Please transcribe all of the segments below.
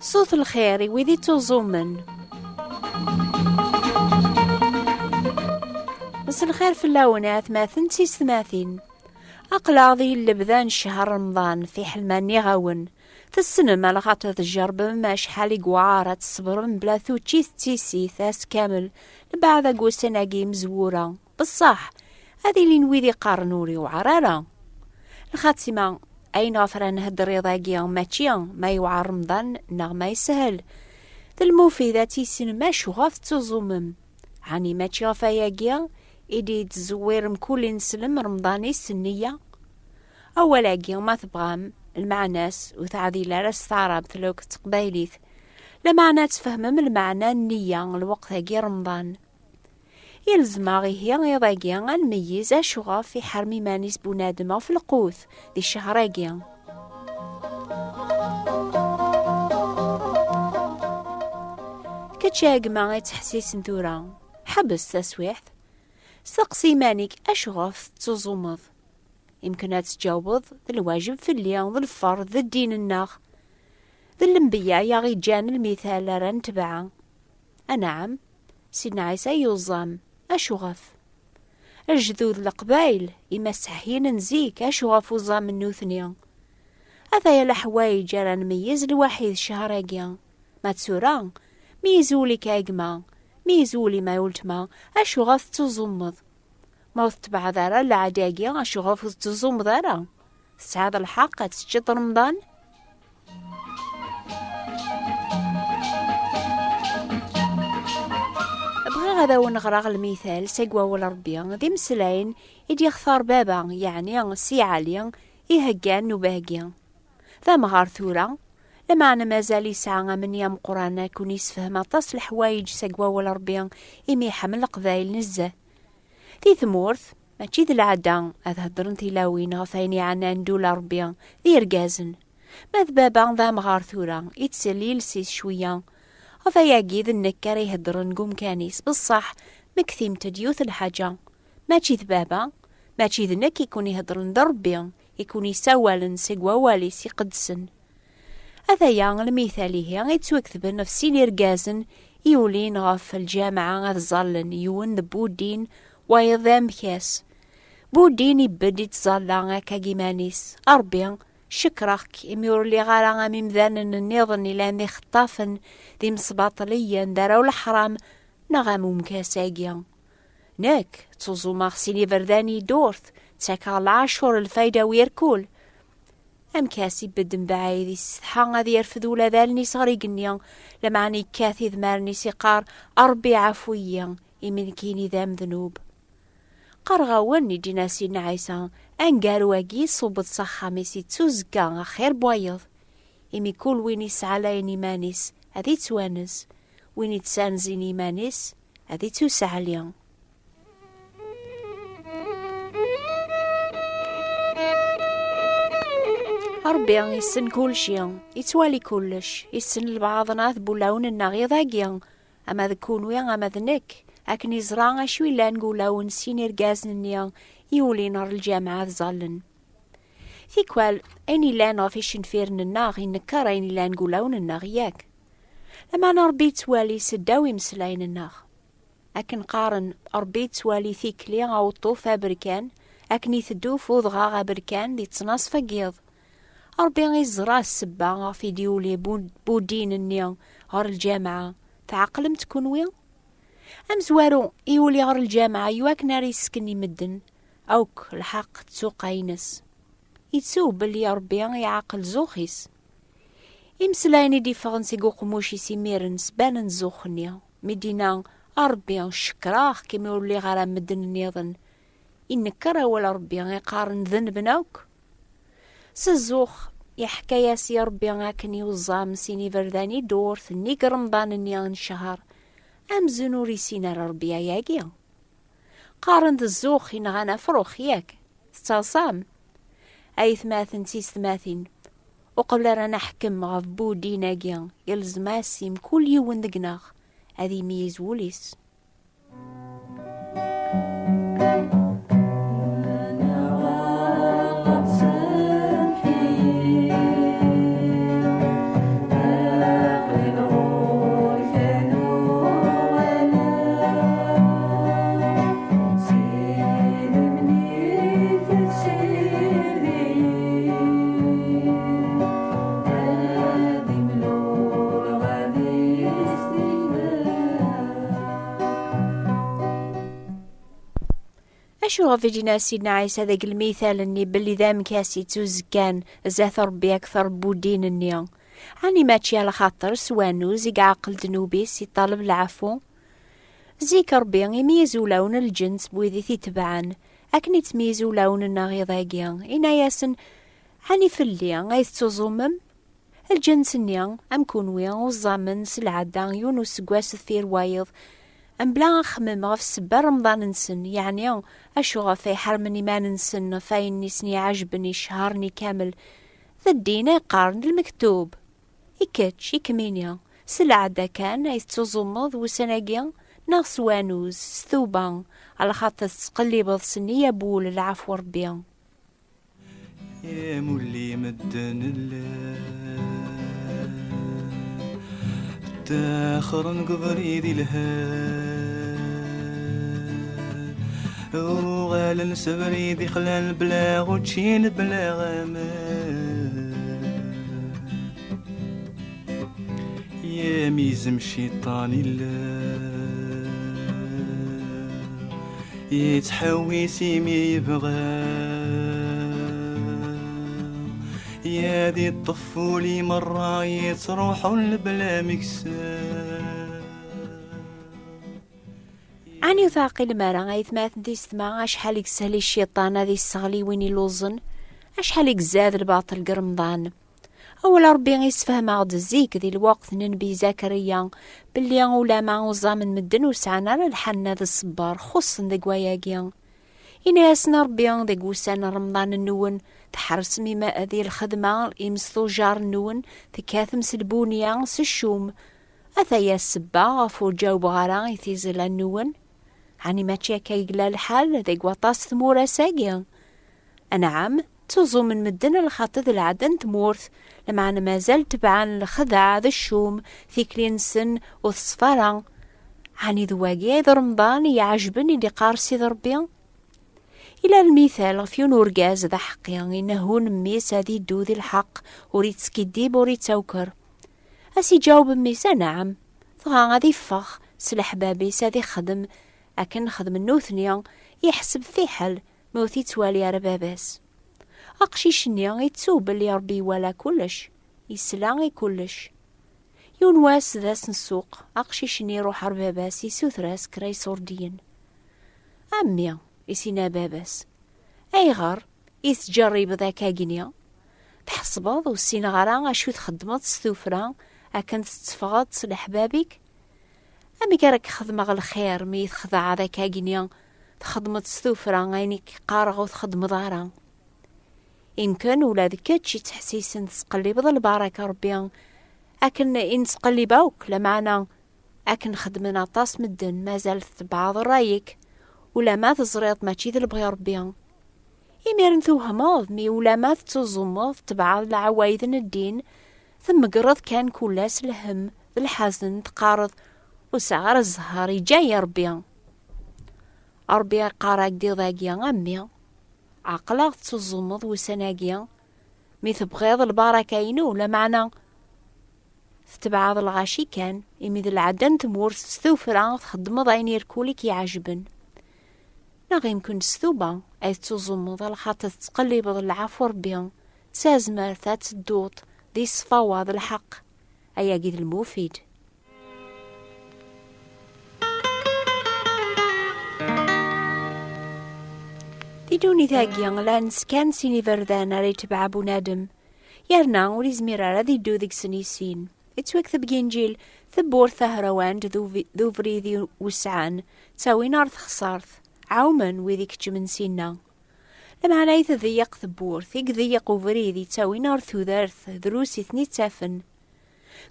صوت الخير ويدي توزومن. بس الخير في اللونات ماثن تيستماثين. أقلاضي اللي بدان شهر رمضان في حلماني غاون تسنم على خاطر تجرب ما شحال يقوعارة تصبر بلا ثوتشيث تيسي ثاس كامل لبعض قوسناقي مزورة بصح هذه اللي نويدي قارنوري وعرارة الخاتمة أين غفران نهدر ضاقيا ماتشيا ما يوعى رمضان نغ ما يسهل المفيدة تيسن ما شغاف تزومم عني ماتشي غفاياقيا إيدي تزوير مكل نسلم رمضاني السنية أولاقيا ما تبغام المعناس وتعديل راس تعرب تلوك تقبايليث لمعنى تفهمم المعنى النية الوقت هاقي رمضان يلزم هي غيضاقيا نميز أشغاف في حرمي مانيس بنادمة في القوث دي الشهراقيا كتشاق ما يتحسيس نثورا حبس تسويحث سقسي مانيك أشغاف تزومض يمكن تجاوبض الواجب في اليوم الفرض الدين الناخ ذا الانبياء يغي جان المثال ران تبعا نعم سيدنا عيسى يوظام أشغف الجذوذ القبايل يمسحين نزيك أشغف وظام النوثنيا هذا يلا حوايج ران ميز الوحيد شهراقيا ما تسوران ميزولي كاقما ميزولي ما يولتما أشغف تزمض ما تبع ذارا العداقيا أشغف تزمض ذارا سعاد الحق تسجد رمضان هذا ونغرق المثال سيقوى والربيان ذي مسلاين إدي يختار بابا يعني سي عاليا يهجان نباقيا ذا مغار ثورة لما أنا مازال يسعى من يام قرانا كون يسفهم أطاس الحوايج سيقوى والربيان إمي حمل قذايل نزه ذي ثمورث ماشي ذي العدا أذهدرن تلاوين غفايني عنا ندول ربيان ذي رقازن ماذ بابا ذا مغار ثورة يتسلي لسيس شويا وفياقي ذي النكار يهدرن قوم كانيس بالصح مكثيم تديوث الحاجة ماشي ذبابا ماشي ذنك يكون يهدرن ضربيا يكون يساوالن سيقوا واليس يقدسن هذا يعني المثالي هي يتوكثبن نفسين يرقازن يولين غف الجامعة غظلن يون بودين ويضام كاس بودين يبدي تظلان كاقيمانيس أربيا شكرك يميور لي غالا ممذان النظن لاني خطافن ذي مصباطليا داراو الحرام نغامو مكاساقيا ناك تزو مغسيني فرداني دورث تاكا العاشور الفايدة ويركول ام كاسي بدن بعايدي السحا غادي يرفدو لذالني صغري قنيا لمعني كاثي ذمارني سيقار أربي عفويا يمن كيني ذام ذنوب قرغاوني دينا سيدنا عيسى أنقارو واقي صوبت صخا ميسي تسوزكا خير بوايض إمي كل وين يسعى لايني مانيس هذي توانس وين يتسانزيني مانيس هذي توسع ليا ربي يسن كل شيء يتوالي كلش يسن البعضنا ذبولاون النغي ضاقيا أما ذكون ويا أما ذنك أكن يزرع شوي لا نقولاون سينير قازنيا يولي نار الجامعة ظلن ثيكوال أيني لا نغفيش نفيرن الناغ ينكار أيني لا نقولاون الناغ ياك لما أنا ربي توالي سداوي مسلاين الناغ أكن قارن ربي توالي ثيكلي أو طوفة بركان أكن يثدو فوضغا بركان دي تصناص فقيض ربي غيزرا السبا في ديولي بودين النيا غار الجامعة تعقلم تكون ويا أمزوارو يولي غار الجامعة يواك ناري سكني مدن أوك الحق تسوق ينس يتسوب بلي ربي يعقل زوخيس يمسلايني دي فغنسي قوقموشي سيميرن سبانن زوخنيا مدينة ربي شكراخ كيما يولي غارا مدن النيضن إنكرا ولا ربي يقارن ذنب نوك سزوخ يحكى يا ربي غاكن يوزام سيني فرداني دور ثني رمضان النيان شهر أم زنوري سينا ربي ياقيا قارن ذا الزوخ ينغانا فروخ ياك ستصام أي ثماثن سيس ثماثين وقبل رانا حكم غف بودي ناقيا يلزم اسيم كل يوم دقناغ هذي ميز وليس أشو غفي جينا سيدنا عيسى ذاك المثال اني بلي ذا مكاسي توزكان زاث ربي اكثر بودين النيا عني ماتشي على خاطر سوانو زيق عقل دنوبيس يطالب العفو زيك ربي يميزو لون الجنس بويذي تبعان أكني تميزو لون الناغي ضاقيا إنا ياسن عني في اللي غايث تزومم الجنس النيا أم كونويا والزامن سلعدا يونو سقواس ثير وايض أم بلا خمم غف سبا رمضان نسن يعني أشو غفي حرمني ما ننسن فاين نسني عجبني شهرني كامل ذا الدين يقارن المكتوب إكتش إكمينيا سلعدا كان أيث تزومض وسناقيا ناغ سوانوز ستوبان على خاطر تقلب سنية بول العفو ربيا يا مولي مدن تاخر نقبري ذي الهاد وغالا نسبري ذي خلال بلا غوتشين بلا غامان يا ميزم الشيطان يتحوي سيمي يبغى يا ذي الطفولي مرة يتروحوا بلا مكسار عني وثاقي المرا غايث ماثن دي ستما أشحال يكسهلي الشيطان ذي الصغلي وين يلوزن أشحال يكزاد الباطل قرمضان أول ربي يسفهم عض الزيك ذي الوقت ننبي زكريا باللي أولا مع وزامن مدن وسعنا للحنا ذي الصبار خصن ذي قواياقيا إنا ياسنا ربي ذي قوسان رمضان النون تحرس مما ذي الخدمة إمستو جار النون تكاثم سلبونيا سشوم أثايا السبا غفو جاوب غارا يثيزل النون عني ما تشاكا يقلا الحال ذي قواطاس ثمورا ساقيا أنعم توزو من مدن الخاطذ العدن تمورث لما أنا ما زال تبعان الخدع ذا الشوم ثيكلين سن وثصفارا عني ذواقيا ذا رمضان يعجبني اللي قارسي ذا ربيا إلى المثال في نورقاز ذا حقيا إنه نميس هذي دوذي الحق وريت سكيديب وريت توكر أسي جاوب ميسا نعم ثغا غادي فخ سلح بابي سادي خدم أكن خدم النوثنيا يحسب في حل موثي توالي على باباس أقشيش نيا يتسوب اللي ربي ولا كلش يسلاغي كلش يونواس ذاس نسوق أقشيش ني روح رباباس يسوثراس كراي صوردين أمي يسينا باباس أي غار يتجري بذاك أجنيا تحسبض والسين غرا أشو تخدمت ستوفرا أكنت تتفغض صلح بابك أمي كارك خدمة الخير مي تخضع ذاك أجنيا تخدمت ستوفرا عينيك قارغ وتخدم ضارا يمكن ولا ذكتشي تحسيسن تقلب ذا البركة ربيا أكن إن تقلبوك لمعنا أكن خدمنا طاس مدن ما زالت بعض رايك ولا ما تزريط ماشي ذا البغي ربيا يميرن توهماض مي ولا ما تزمض تبع العوايذن الدين ثم قرض كان كلاس الهم ذا الحزن تقارض وسعر الزهار جاي ربيا ربيا قارك دي ضاقيا أمي عقلاق تزمض وسناقيا مي تبغيض البركة ينو لمعنى تبع الغاشي كان إمي ذا العدن تمور ستوفرا تخدم ضاين يركولك يعجبن نغي يمكن ستوبا أي تزمض الخاطر تقلب العفو ربيا تسازمر ثات الدوط ذي صفاوة ذا الحق أي قيد المفيد دوني ثاقيا لانس كان سيني فردانا ري تبع بنادم يرنا ولي زميرا ذي دو ذيك سنيسين اتوكثب جنجيل ثبور ثهروان ذو فريذي وسعان تساوي نار خسارث عوما وذيك جمن سينا لما علي تضيق ثبور ثيق ضيق وفريذي تساوي نار ثوذارث دروسي ثني تافن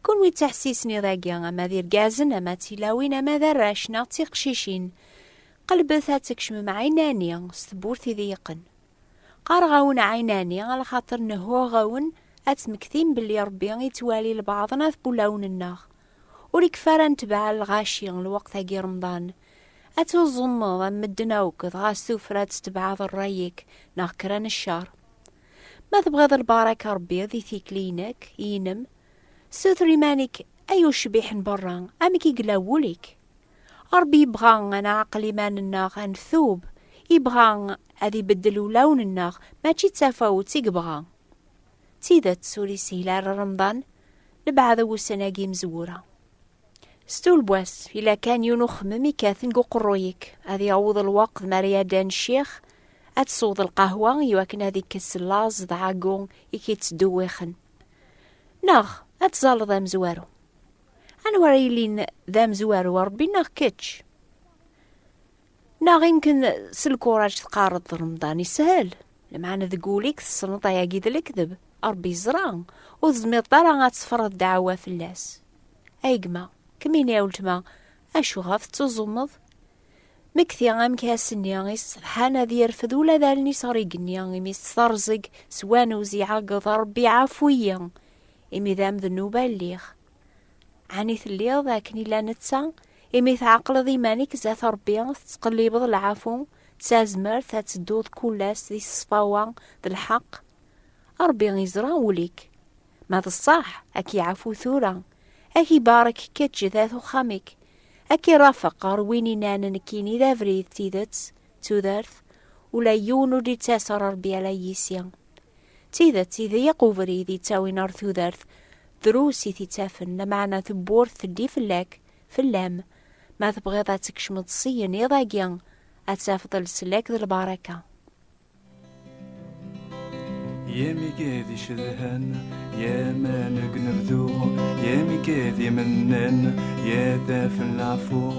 كون وي تحسيسني ذاقيا اما ذي رقازن اما تلاوين اما ذا راشنا تيقشيشين قلبثها تكشم عينانيا ستبورثي ضيقن قار غاون عينانيا على خاطر نهو غاون أتمكثين باللي ربي يتوالي لبعضنا ثبولاون الناغ وريك فارا نتبع الغاشي الوقت هاقي رمضان أتوزمض مدنا وكذ غاسوفرات تبع الرايك ناغ كران الشار ما تبغيض البركة ربي ذي ثيكلينك ينم سوثري مانك أيو شبيح برا أمك يقلاوليك ربي يبغى أنا عقلي ما نناغ نثوب يبغى هذي بدلو لون الناغ ماشي تفاوت يبغى تيدت سوري سهلار رمضان لبعض وسناقي مزورة ستول بواس إلا كان يونو خممي كاثن قرويك هذي يعوض الوقت ماريا دان الشيخ أتصوض القهوة يواكن هذي كس اللاز ضعاقون يكي تدوخن ناغ أتزال ذا مزوارو أنا وريلين ذا مزوارو وربي ناغ كتش ناغ يمكن سلكوراج تقارض رمضان يسهل لمعنى ذقوليك السنطة ياقيد الكذب أربي زران وزمير طارا غاتسفر الدعوة في اللاس أيقما كمين يا ولتما أشو غاف تزمض مكثي غام كاسني غيس حانا ذي يرفض ولا ذالني صاريقني غيمي سترزق سوان وزيعا قضى ربي عفويا إمي ذام ذنوبة الليخ عنيث الليل ذاكني لا نتسا إمي ثعقل ذي مانيك زاث ربي تقليب العفو تسازمر تتدود كلاس ذي الصفاوة ذي الحق ربي غيزرا وليك ماذا الصح أكي عفو ثورا أكي بارك كتش ذاثو خامك أكي رافق رويني نانا نكيني ذا فريد تيدت تودرث ولا يونو دي تاسر ربي على يسيان تيدت إذا يقوفري ذي تاوي نار تودرث دروسي تتافن لمعنى ثبور ثدي فلاك في اللام ما تبغي ذا تكشمض صيا نيضاقيا أتافضل سلاك ذي البركة يا ميكاذي شذهان يا ما نقنردو يا ميكاذي منان يا ذا في العفو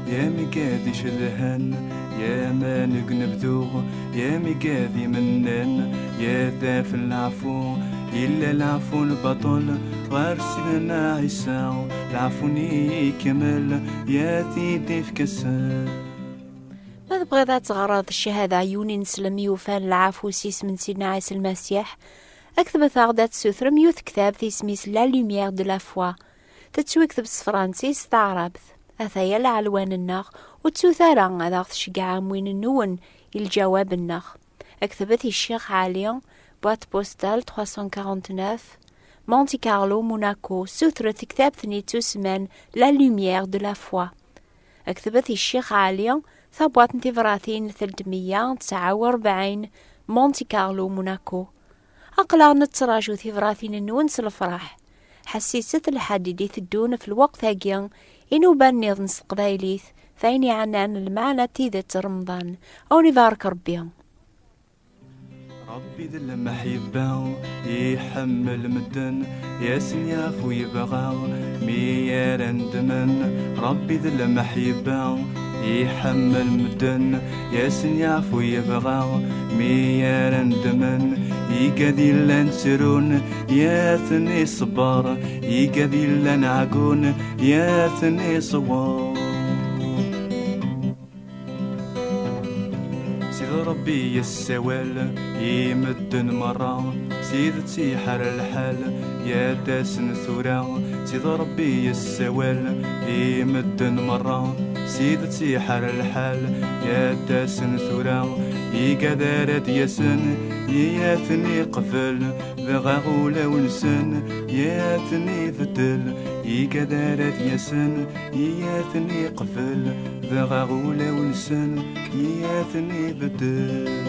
يا ميكاذي شذهان يا ما نقنبدو يا ميكاذي منان يا ذا في العفو إلا العفو البطل غير سيدنا عيسى العفو كمل يا تيدي في كسان ماذا بغي ذات غراض الشهادة عيوني نسلم يوفان العفو سيس من سيدنا عيسى المسيح أكتب ثاغدات سوثر ميوث كتاب في سميس لا لوميير دو لا فوا تتسوي كتب فرانسيس تعربث أثايا العلوان الناغ وتسوثارا هذا تشجع موين النون الجواب الناغ أكتبت الشيخ علي بوات بوستال 349 مونتي كارلو موناكو سوثرة كتاب ثنيتو سمان لا لوميير دو لا فوا أكتبت الشيخ علي ثابوات نتفراثين 349 مونتي كارلو موناكو أقلا نتراجو ثفراثين النونس الفرح حسيست الحديدي الدون في الوقت هاقيا إنو بانيض نس قبايليث ثاني عنان المعنى تيدة رمضان أو نبارك ربيهم ربي ذي المحبة يحمل مدن ياسن يعفو يبغى ميار اندمن ربي ذي المحبة يحمل مدن ياسن يعفو يبغى ميار اندمن يقدي لنسرون ياثني صبار يقدي لنعقون ياثني صوار ربي يسوال يمدن مرة سيد تيحر الحال يا داسن ثورا سيد ربي يسوال يمدن مرة سيد تيحر الحال يا داسن ثورا يقدر ديسن ياثني قفل بغا غولا ونسن ياثني فتل يقدر ديسن ياثني قفل بغا غولا ونسن ياثني بدل